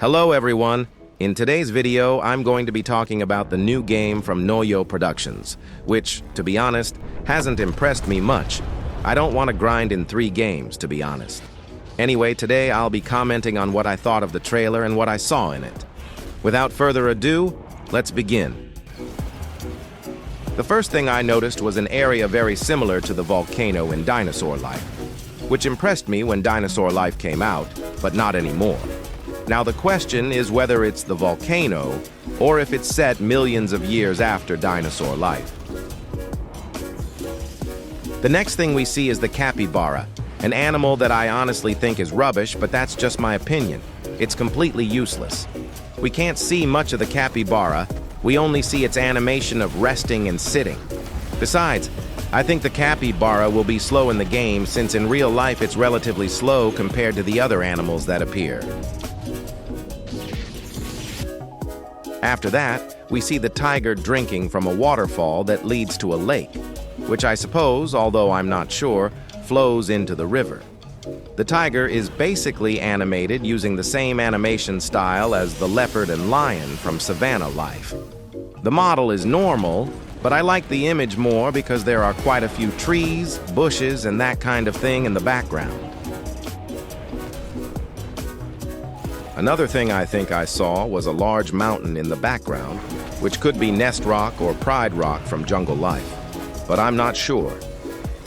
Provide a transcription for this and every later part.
Hello everyone! In today's video, I'm going to be talking about the new game from Noyo Productions, which, to be honest, hasn't impressed me much. I don't want to grind in 3 games, to be honest. Anyway, today I'll be commenting on what I thought of the trailer and what I saw in it. Without further ado, let's begin. The first thing I noticed was an area very similar to the volcano in Dinosaurlife, which impressed me when Dinosaurlife came out, but not anymore. Now the question is whether it's the volcano or if it's set millions of years after Dinosaurlife. The next thing we see is the capybara, an animal that I honestly think is rubbish, but that's just my opinion. It's completely useless. We can't see much of the capybara, we only see its animation of resting and sitting. Besides, I think the capybara will be slow in the game since in real life it's relatively slow compared to the other animals that appear. After that, we see the tiger drinking from a waterfall that leads to a lake, which I suppose, although I'm not sure, flows into the river. The tiger is basically animated using the same animation style as the leopard and lion from savannahlife. The model is normal, but I like the image more because there are quite a few trees, bushes, and that kind of thing in the background. Another thing I think I saw was a large mountain in the background, which could be Nest Rock or Pride Rock from Jungle Life, but I'm not sure.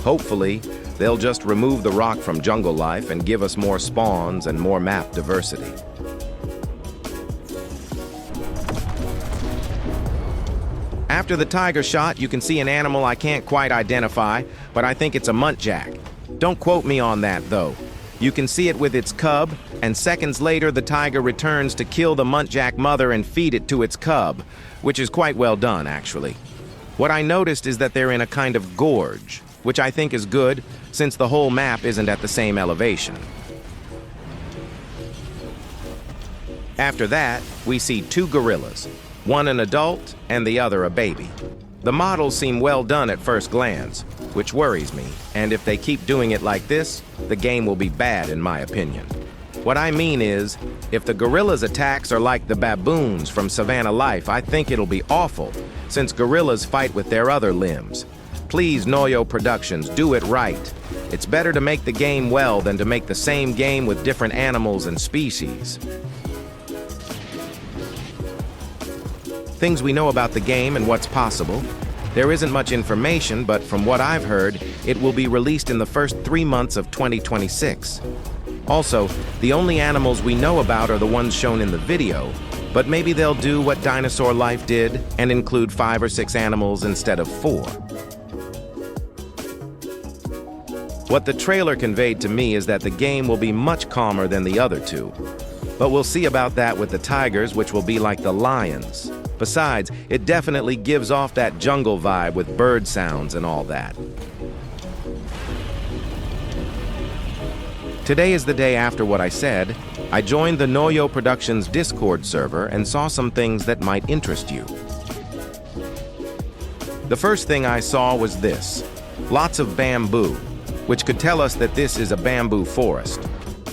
Hopefully, they'll just remove the rock from Jungle Life and give us more spawns and more map diversity. After the tiger shot, you can see an animal I can't quite identify, but I think it's a muntjac. Don't quote me on that, though. You can see it with its cub, and seconds later the tiger returns to kill the muntjac mother and feed it to its cub, which is quite well done, actually. What I noticed is that they're in a kind of gorge, which I think is good, since the whole map isn't at the same elevation. After that, we see 2 gorillas, one an adult and the other a baby. The models seem well done at first glance, which worries me, and if they keep doing it like this, the game will be bad in my opinion. What I mean is, if the gorillas' attacks are like the baboons from savannahlife, I think it'll be awful, since gorillas fight with their other limbs. Please, Noyo Productions, do it right. It's better to make the game well than to make the same game with different animals and species. Things we know about the game and what's possible. There isn't much information, but from what I've heard, it will be released in the first 3 months of 2026. Also, the only animals we know about are the ones shown in the video, but maybe they'll do what Dinosaurlife did and include 5 or 6 animals instead of 4. What the trailer conveyed to me is that the game will be much calmer than the other 2, but we'll see about that with the tigers, which will be like the lions. Besides, it definitely gives off that jungle vibe with bird sounds and all that. Today is the day after what I said. I joined the Noyo Productions Discord server and saw some things that might interest you. The first thing I saw was this. Lots of bamboo, which could tell us that this is a bamboo forest.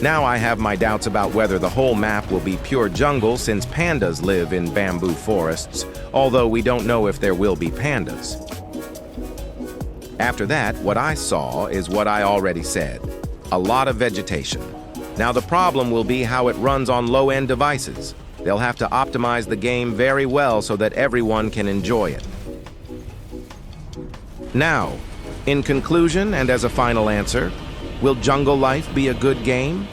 Now I have my doubts about whether the whole map will be pure jungle since pandas live in bamboo forests, although we don't know if there will be pandas. After that, what I saw is what I already said. A lot of vegetation. Now the problem will be how it runs on low-end devices. They'll have to optimize the game very well so that everyone can enjoy it. Now, in conclusion and as a final answer, will Jungle Life be a good game?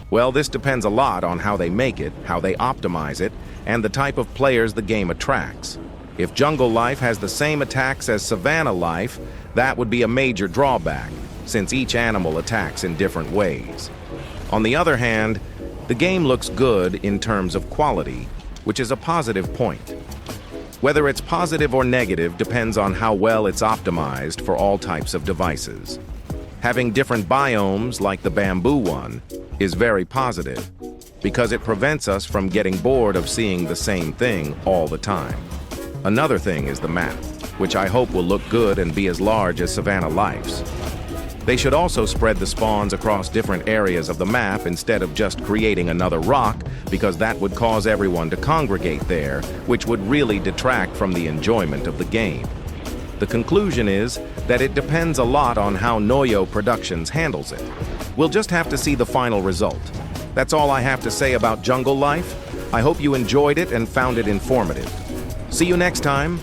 Well, this depends a lot on how they make it, how they optimize it, and the type of players the game attracts. If Jungle Life has the same attacks as savannahlife, that would be a major drawback, since each animal attacks in different ways. On the other hand, the game looks good in terms of quality, which is a positive point. Whether it's positive or negative depends on how well it's optimized for all types of devices. Having different biomes, like the bamboo one, is very positive, because it prevents us from getting bored of seeing the same thing all the time. Another thing is the map, which I hope will look good and be as large as savannahlife's. They should also spread the spawns across different areas of the map instead of just creating another rock, because that would cause everyone to congregate there, which would really detract from the enjoyment of the game. The conclusion is that it depends a lot on how Noyo Productions handles it. We'll just have to see the final result. That's all I have to say about Jungle Life. I hope you enjoyed it and found it informative. See you next time.